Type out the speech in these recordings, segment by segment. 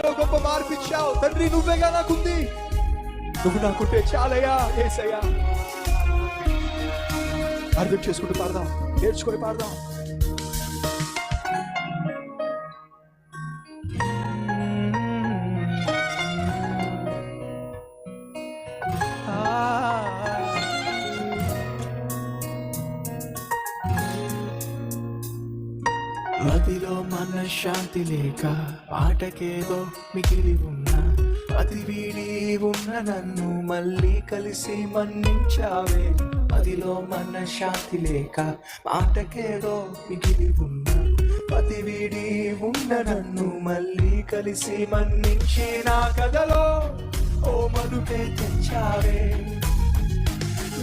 జీవితంలో గొప్ప మార్పు ఇచ్చావు తండ్రి. నువ్వేగా నాకుంది, నువ్వు నాకుంటే చాలయ్యా యేసయ్యా. అర్థం చేసుకుంటూ పాడదాం, నేర్చుకొని పాడదాం. మదిలో మనశ్శాంతి లేక ఆటకేదో మిగిలి ఉన్నా, అతి వీడి ఉన్న నన్ను మళ్ళీ కలిసి మన్నించావే. మదిలో మనశ్శాంతి లేక ఆటకేదో మిగిలి ఉన్నా, అతి వీడి ఉన్న నన్ను మళ్ళీ కలిసి మన్నించి నా కథలో ఓ మలుపే తెచ్చావే.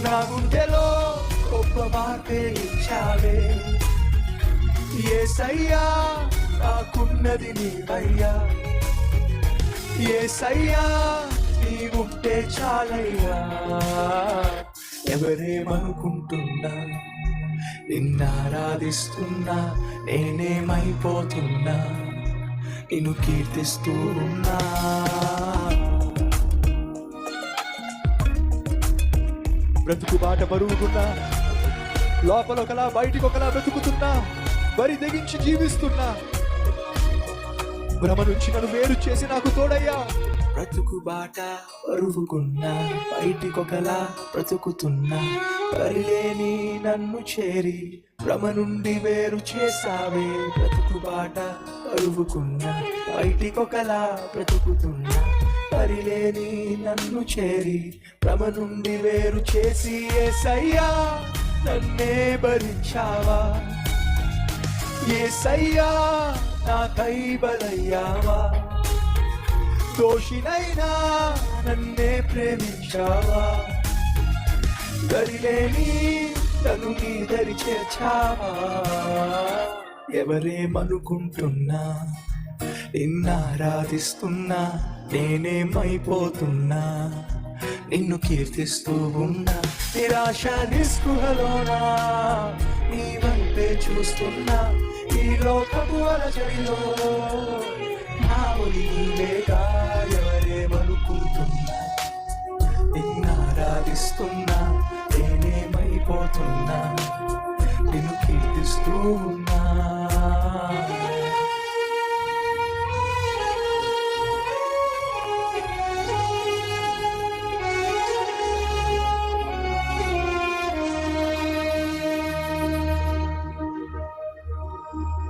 నా గుండెలో గొప్ప మార్పే ఇచ్చావే. యేసయ్యా నాకున్నది నీవయ్యా, యేసయ్యా నీవుంటే చాలయ్యా. ఎవరేమనుకుంటున్నా, నిన్నారాధిస్తున్నా, నేనేమైపోతున్నా, నిన్ను కీర్తిస్తూ ఉన్నా. బ్రతుకు బాట బరువుకున్నా, లోపల ఒకలా బయటికి ఒకలా బ్రతుకుతున్నా, బరి తెగించి జీవిస్తున్నా, భ్రమ నుంచి నన్ను వేరు చేసి నాకు తోడయ్యా. బ్రతుకు బాట బరువుకున్నా, బయటికొకలా బ్రతుకుతున్నా, బరిలేని నన్ను చేరి భ్రమ నుండి వేరు చేసావే. బ్రతుకు బాట బరువుకున్నా, బయటికొకలా బ్రతుకుతున్నా, బరిలేని నన్ను చేరి భ్రమ నుండి వేరు చేసి యేసయ్యా నన్నే భరించావా. యేసయ్యా నాకై బలయ్యావా. దోషినైనా నన్నే ప్రేమించావా. దరిలేని నన్ను నీ దరి చేర్చావా. ఎవరేమనుకుంటున్నా, నిన్నారాధిస్తున్నా, నేనేమైపోతున్నా, నిన్ను కీర్తిస్తూ ఉన్నా. నిరాశ నిస్పృహలోనా నీ వైపే చూస్తున్నా, ఈ లోకపు అలజడిలో నా ఒడి నీవేగా. ఎవరేమనుకుంటున్నా, నిన్నారాధిస్తున్నా, నేనేమైపోతున్నా, నిన్ను కీర్తిస్తూ ఉన్నా.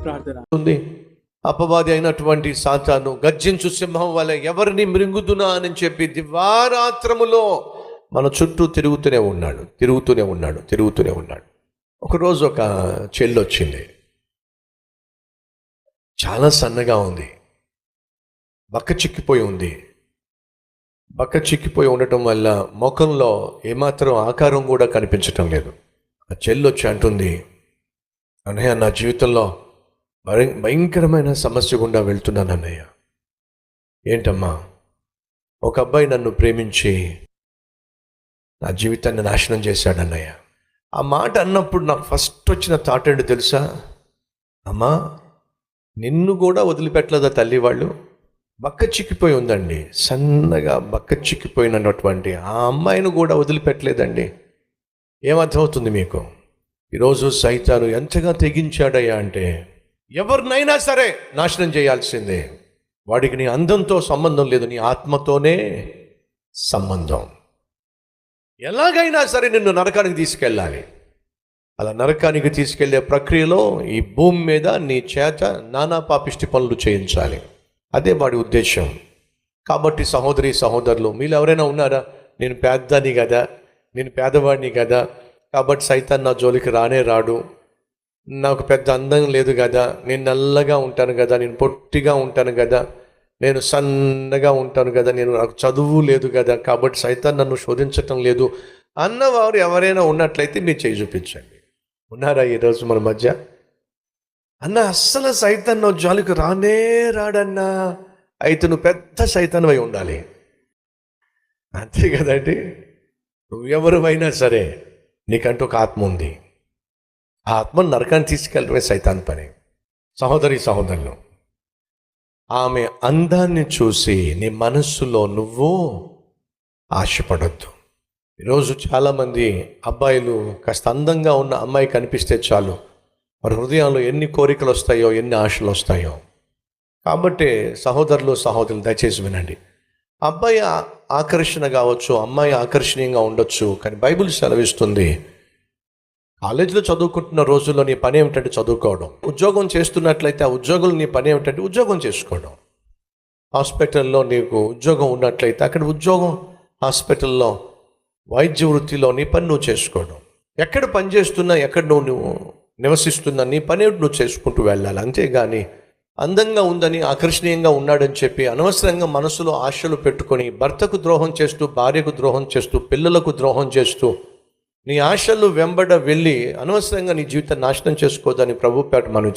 ప్రార్థన. అపవాది అయినటువంటి సాతాను గర్జించు సింహం వలె ఎవరిని మృంగుదునా అని చెప్పి దివారాత్రములో మన చుట్టూ తిరుగుతూనే ఉన్నాడు. ఒకరోజు ఒక చెల్లి వచ్చింది, చాలా సన్నగా ఉంది, బక్క చిక్కిపోయి ఉండటం వల్ల ముఖంలో ఏమాత్రం ఆకారం కూడా కనిపించటం లేదు. ఆ చెల్లి వచ్చి అంటుంది, అన్నయ్య నా జీవితంలో భయంకరమైన సమస్య గుండా వెళ్తున్నాను అన్నయ్య. ఏంటమ్మా? ఒక అబ్బాయి నన్ను ప్రేమించి నా జీవితాన్ని నాశనం చేశాడు అన్నయ్య. ఆ మాట అన్నప్పుడు నాకు ఫస్ట్ వచ్చిన థాట్ ఏంటి తెలుసా? అమ్మా నిన్ను కూడా వదిలిపెట్టలేదా తల్లి? వాళ్ళు బక్క చిక్కిపోయి ఉందండి, సన్నగా బక్క చిక్కిపోయినటువంటి ఆ అమ్మాయిని కూడా వదిలిపెట్టలేదండి. ఏమర్థమవుతుంది మీకు? ఈరోజు సైతాను ఎంతగా తెగించాడయ్యా అంటే ఎవరినైనా సరే నాశనం చేయాల్సిందే. వాడికి నీ అందంతో సంబంధం లేదు, నీ ఆత్మతోనే సంబంధం. ఎలాగైనా సరే నిన్ను నరకానికి తీసుకెళ్ళాలి. అలా నరకానికి తీసుకెళ్లే ప్రక్రియలో ఈ భూమి మీద నీ చేత నానా పాపిష్టి పనులు చేయించాలి. అదే వాడి ఉద్దేశం. కాబట్టి సహోదరి సహోదరులు, మీరు ఎవరైనా ఉన్నారా? నేను పేదవాడిని కదా, నేను పేదవాడిని కదా, కాబట్టి సైతాన్ నా జోలికి రానే రాడు. నాకు పెద్ద అందం లేదు కదా, నేను నల్లగా ఉంటాను కదా, నేను పొట్టిగా ఉంటాను కదా, నేను సన్నగా ఉంటాను కదా, నాకు చదువు లేదు కదా, కాబట్టి సైతాన్ నన్ను శోధించటం లేదు అన్నవారు ఎవరైనా ఉన్నట్లయితే మీరు చేయి చూపించండి. ఉన్నారా ఈరోజు మన మధ్య? అన్న అస్సలు సైతాన్ నా జోలికి రానే రాడన్నా, అయితే నువ్వు పెద్ద సైతాన్ అయి ఉండాలి. అంతే కదండి. నువ్వెవరివైనా సరే నీకంటూ ఒక ఆత్మ ఉంది. ఆ ఆత్మను నరకాన్ని తీసుకెళ్ళడమే సైతాన్ పని. సహోదరి సహోదరులు, ఆమె అందాన్ని చూసి నీ మనస్సులో నువ్వు ఆశపడొద్దు. ఈరోజు చాలామంది అబ్బాయిలు కాస్త అందంగా ఉన్న అమ్మాయి కనిపిస్తే చాలు వారి హృదయంలో ఎన్ని కోరికలు వస్తాయో, ఎన్ని ఆశలు వస్తాయో. కాబట్టి సహోదరులు సహోదరులు దయచేసి వినండి. అబ్బాయి ఆకర్షణ కావచ్చు, అమ్మాయి ఆకర్షణీయంగా ఉండొచ్చు, కానీ బైబిల్ సెలవిస్తుంది కాలేజీలో చదువుకుంటున్న రోజుల్లో నీ పని ఏమిటంటే చదువుకోవడం. ఉద్యోగం చేస్తున్నట్లయితే ఆ ఉద్యోగులు నీ పని ఏమిటంటే ఉద్యోగం చేసుకోవడం. హాస్పిటల్లో నీకు ఉద్యోగం ఉన్నట్లయితే అక్కడ ఉద్యోగం, హాస్పిటల్లో వైద్య వృత్తిలో నీ పని నువ్వు చేసుకోవడం. ఎక్కడ పని చేస్తున్నా, ఎక్కడ నువ్వు నివసిస్తున్నా నీ పని నువ్వు చేసుకుంటూ వెళ్ళాలి. అంతేగాని అందంగా ఉందని, ఆకర్షణీయంగా ఉన్నాడని చెప్పి అనవసరంగా మనసులో ఆశలు పెట్టుకొని భర్తకు ద్రోహం చేస్తూ, భార్యకు ద్రోహం చేస్తూ, పిల్లలకు ద్రోహం చేస్తూ నీ ఆశలు వెంబడ వెళ్ళి అనవసరంగా నీ జీవితాన్ని నాశనం చేసుకోవద్దని ప్రభుపేట మనం